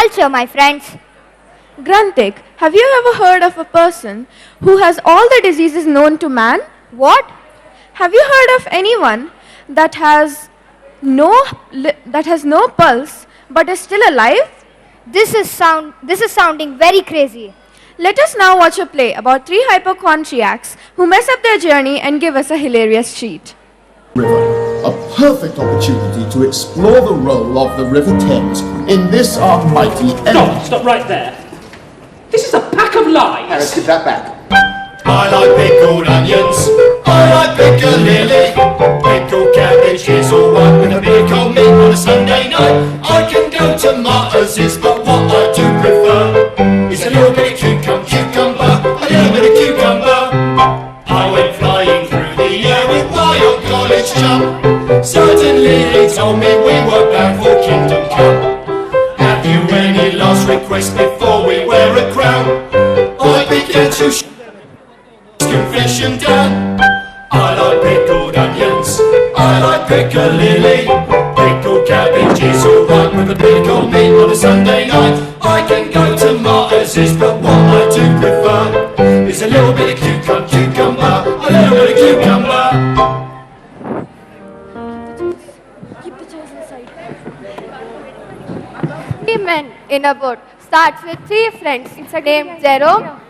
culture, my friends. Grantik, have you ever heard of a person who has all the diseases known to man? What? Have you heard of anyone that has no pulse but is still alive? This is sounding very crazy. Let us now watch a play about three hypochondriacs who mess up their journey and give us a hilarious treat. River, a perfect opportunity to explore the role of the River Thames in this our mighty enemy. Stop right there. This is a pack of lies. Harris, give that back. I like pickled onions, I like piccalilli, pickled cabbage is alright with a pickled meat on a Sunday night. I can go to Martha's, but what I do prefer is a little bit of cucumber, a little bit of cucumber. I went flying through the air with my old college chum. Certainly he told me we were back for Kingdom Come. Have you any last request before we wear a crown? I began to confession down. I like pickled onions, I like piccalilli, pickled cabbage is alright with a pickled meat on a Sunday night. I can go to Martha's, but what I do prefer is a little bit of cucumber, a little bit of cucumber. Three men in a boat starts with three friends named Jerome.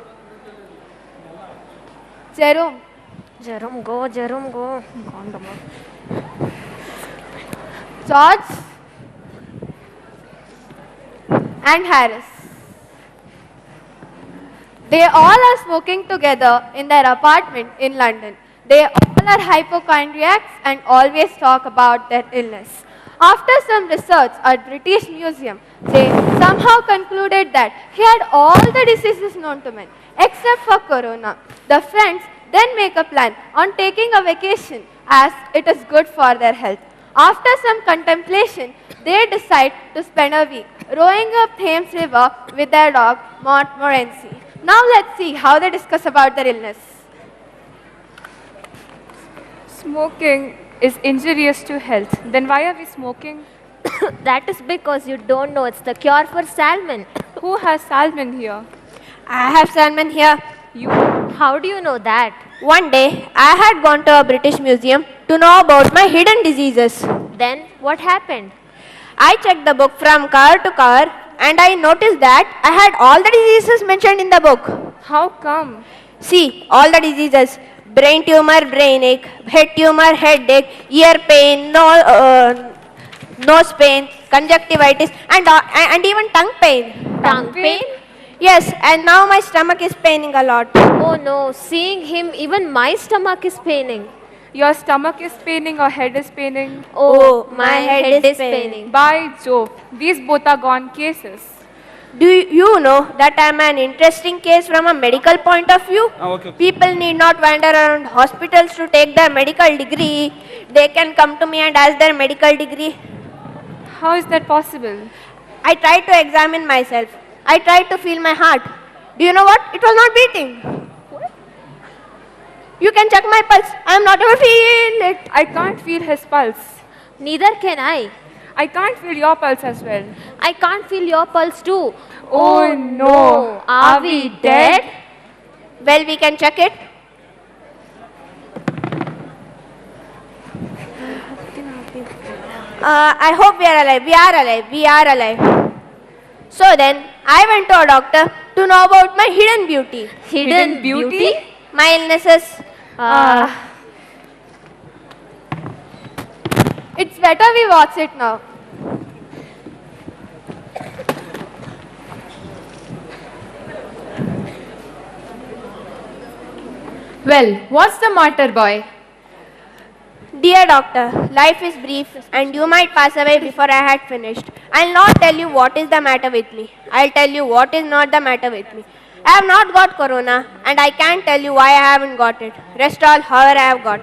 Jerome, go. George and Harris. They all are smoking together in their apartment in London. They all are hypochondriacs and always talk about their illness. After some research at British Museum, they somehow concluded that he had all the diseases known to men except for corona. The friends then make a plan on taking a vacation as it is good for their health. After some contemplation, they decide to spend a week rowing up Thames River with their dog Montmorency. Now let's see how they discuss about their illness. Smoking is injurious to health. Then why are we smoking? That is because you don't know it's the cure for salmon. Who has salmon here? I have salmon here. You. How do you know that? One day, I had gone to a British museum to know about my hidden diseases. Then what happened? I checked the book from cover to cover and I noticed that I had all the diseases mentioned in the book. How come? See, all the diseases: brain tumor, brain ache; head tumor, headache; ear pain, nose pain; conjunctivitis, and even tongue pain. Tongue pain? Yes, and now my stomach is paining a lot. Oh no, seeing him, even my stomach is paining. Your stomach is paining or head is paining? Oh, my head is paining. By Jove, these both are gone cases. Do you know that I am an interesting case from a medical point of view? Okay. People need not wander around hospitals to take their medical degree. They can come to me and ask their medical degree. How is that possible? I tried to examine myself. I tried to feel my heart. Do you know what? It was not beating. What? You can check my pulse. I am not able to feel it. I can't feel his pulse. Neither can I. I can't feel your pulse as well. I can't feel your pulse too. Oh no. Are we dead? Well, we can check it. I hope we are alive. We are alive. So then, I went to a doctor to know about my hidden beauty. Hidden beauty? My illnesses. It's better we watch it now. Well, what's the matter, boy? Dear doctor, life is brief and you might pass away before I had finished. I'll not tell you what is the matter with me. I'll tell you what is not the matter with me. I have not got corona and I can't tell you why I haven't got it. Rest all, however, I have got.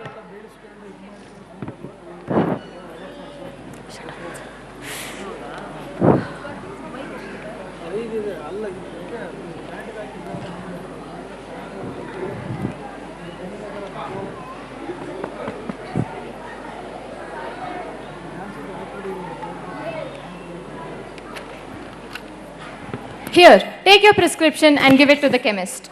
Here, take your prescription and give it to the chemist.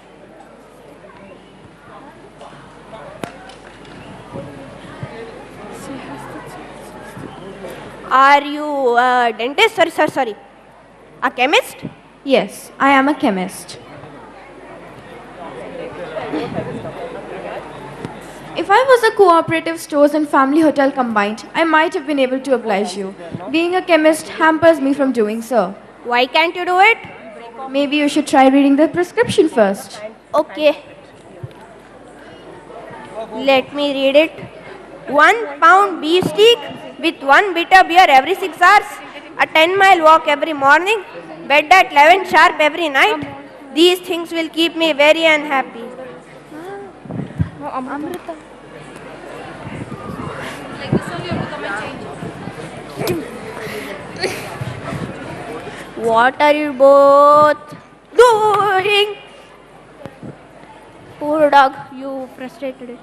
Are you a dentist? Sorry. A chemist? Yes, I am a chemist. If I was a cooperative stores and family hotel combined, I might have been able to oblige you. Being a chemist hampers me from doing so. Why can't you do it? Maybe you should try reading the prescription first. Okay. Let me read it. 1 pound beef steak with 1 bitter beer every 6 hours. A 10-mile walk every morning. Bed at 11 sharp every night. These things will keep me very unhappy. What are you both doing? Poor dog, you frustrated it.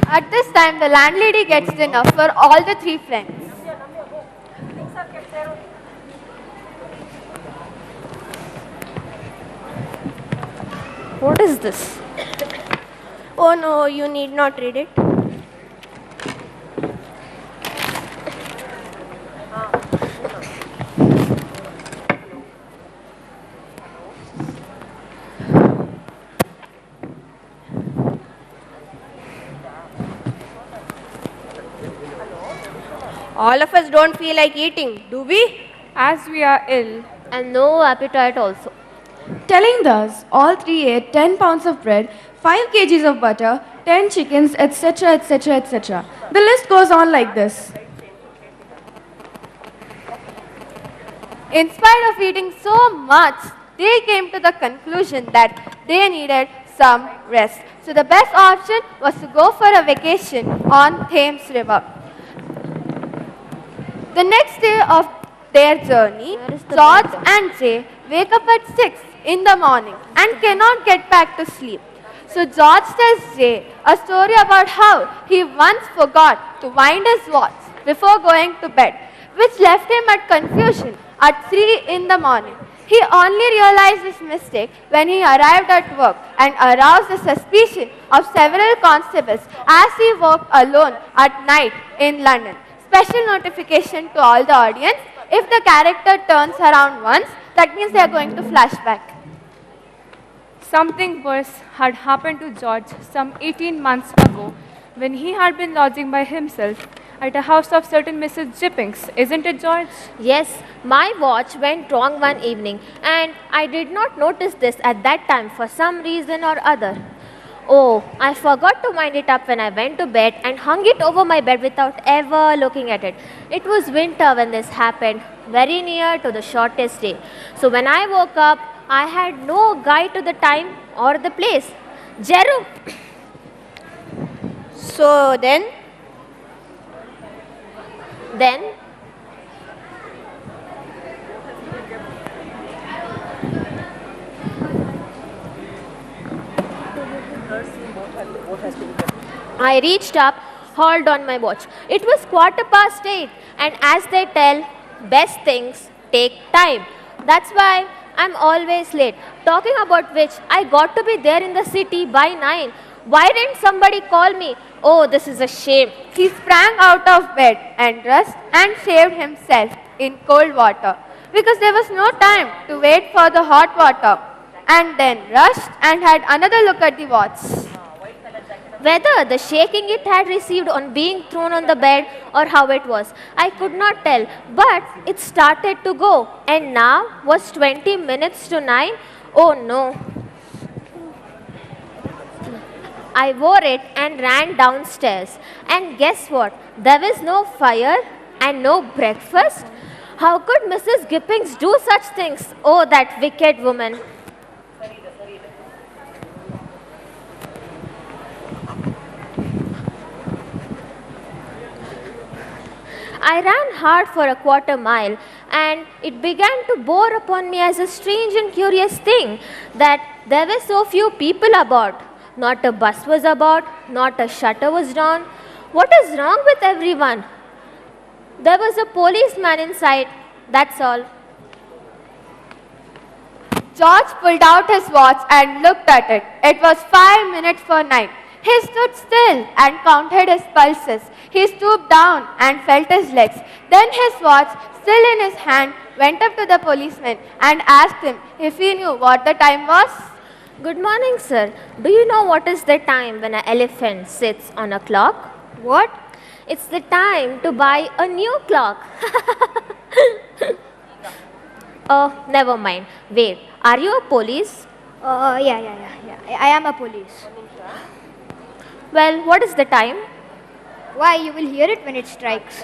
At this time, the landlady gets dinner for all the three friends. What is this? Oh no, you need not read it. All of us don't feel like eating, do we? As we are ill, And no appetite also. Telling thus, all three ate 10 pounds of bread, 5 kgs of butter, 10 chickens, etc., etc., etc. The list goes on like this. In spite of eating so much, they came to the conclusion that they needed some rest. So the best option was to go for a vacation on Thames River. The next day of their journey, George and Jay wake up at 6 in the morning and cannot get back to sleep. So George tells Jay a story about how he once forgot to wind his watch before going to bed, which left him at confusion at 3 in the morning. He only realized his mistake when he arrived at work and aroused the suspicion of several constables as he walked alone at night in London. Special notification to all the audience: if the character turns around once, that means they are going to flashback. something worse had happened to George some 18 months ago when he had been lodging by himself at a house of certain Mrs. Jippings. Isn't it, George? Yes, my watch went wrong one evening and I did not notice this at that time for some reason or other. Oh, I forgot to wind it up when I went to bed and hung it over my bed without ever looking at it. It was winter when this happened, very near to the shortest day. So when I woke up, I had no guide to the time or the place. Jeru, So then, then I reached up, hauled on my watch. It was 8:15, and as they tell, best things take time. That's why I'm always late. Talking about which, I got to be there in the city by 9. Why didn't somebody call me? Oh, this is a shame. He sprang out of bed and dressed and shaved himself in cold water because there was no time to wait for the hot water, and then rushed and had another look at the watch. Whether the shaking it had received on being thrown on the bed or how it was, I could not tell, but it started to go, and now was 20 minutes to 9. Oh no. I wore it and ran downstairs, and guess what? There was no fire and no breakfast. How could Mrs. Gippings do such things? Oh, that wicked woman. I ran hard for a quarter mile, and it began to bore upon me as a strange and curious thing that there were so few people about. Not a bus was about, not a shutter was down. What is wrong with everyone? There was a policeman inside, that's all. George pulled out his watch and looked at it. It was 5 minutes for 9. He stood still and counted his pulses. He stooped down and felt his legs. Then his watch, still in his hand, went up to the policeman and asked him if he knew what the time was. Good morning, sir. Do you know what is the time when an elephant sits on a clock? What? It's the time to buy a new clock. Oh, never mind. Wait, are you a police? Yeah. I am a police. Well, what is the time? Why, you will hear it when it strikes.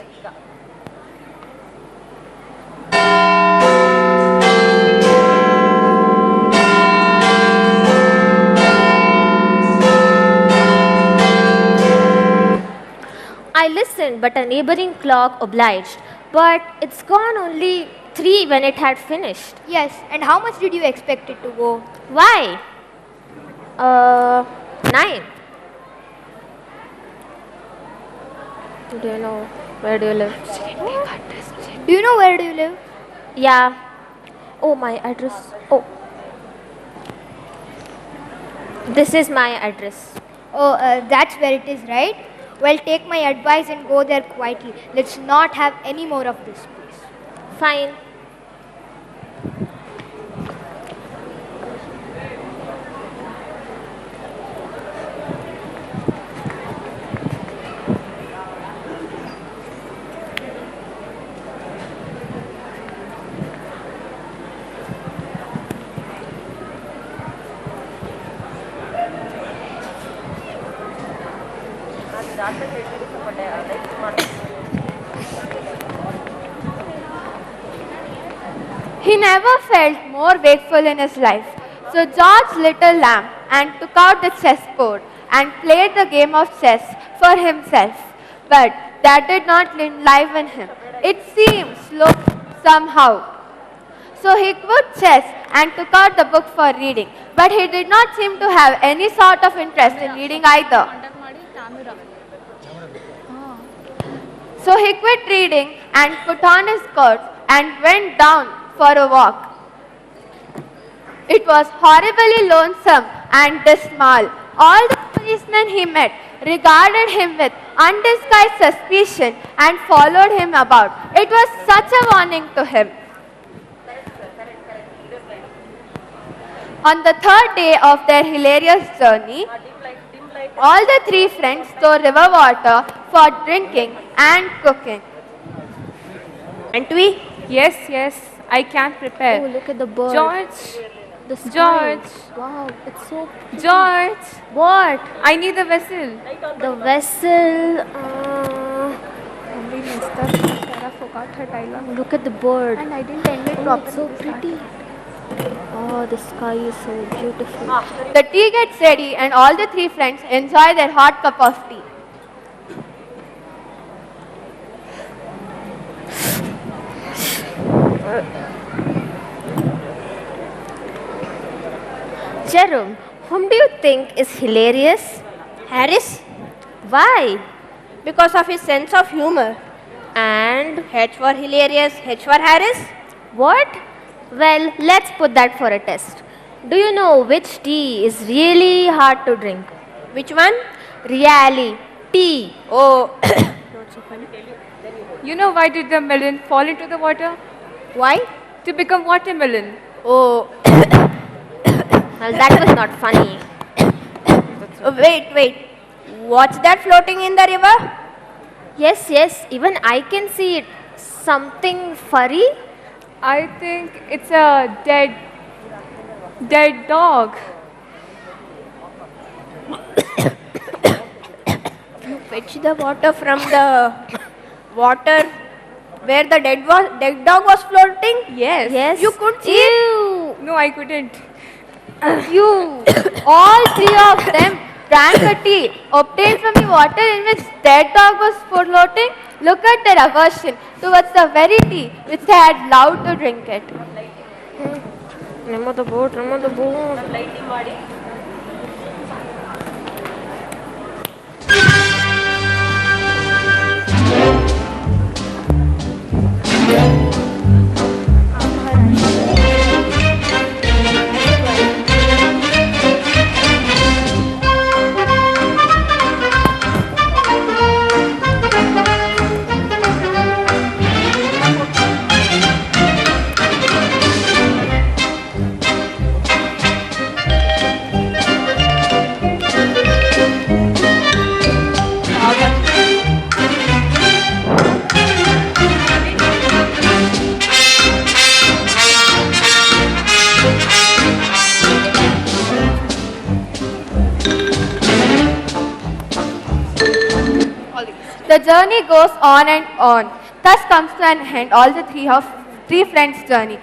I listened, but a neighboring clock obliged. But it's gone only 3 when it had finished. Yes, and how much did you expect it to go? Why? 9. Do you know where do you live? Do you know where do you live? Yeah. Oh, my address. Oh. This is my address. Oh, that's where it is, right? Well, take my advice and go there quietly. Let's not have any more of this, please. Fine. He never felt more wakeful in his life. So George lit a lamp and took out the chessboard and played the game of chess for himself. But that did not enliven him. It seemed slow somehow. So he quit chess and took out the book for reading. But he did not seem to have any sort of interest in reading either. So he quit reading and put on his coat and went down for a walk. It was horribly lonesome and dismal. All the policemen he met regarded him with undisguised suspicion and followed him about. It was such a warning to him. On the third day of their hilarious journey, all the 3 friends stored river water for drinking and cooking. Can't we? Yes, I can prepare. Oh, look at the bird. George, The sky. George, Wow, it's so pretty. George, What? I need the vessel. The vessel. Look at the bird. And I didn't end it Oh, it's so pretty. Oh, the sky is so beautiful. The tea gets ready and all the 3 friends enjoy their hot cup of tea. Jerome, whom do you think is hilarious? Harris? Why? Because of his sense of humor. And H for hilarious, H for Harris? what? Well, let's put that for a test. Do you know which tea is really hard to drink? Which one? Really, tea. Oh, You know why did the melon fall into the water? why? To become watermelon. Oh, Well, that was not funny. wait. What's that floating in the river? Yes, even I can see it. Something furry? I think it's a dead dog. You fetch the water from the water where the dead dog was floating? Yes. You could see it? Ew! No, I couldn't. You! All 3 of them drank a tea obtained from the water in which dead dog was floating. Look at their aversion towards the very tea which they had loved to drink it. Remove the boat. The journey goes on and on. Thus comes to an end all the three friends' journey.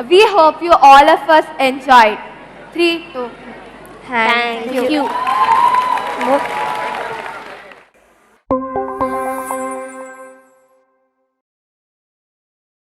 We hope you all of us enjoyed. 3, 2. Thank you.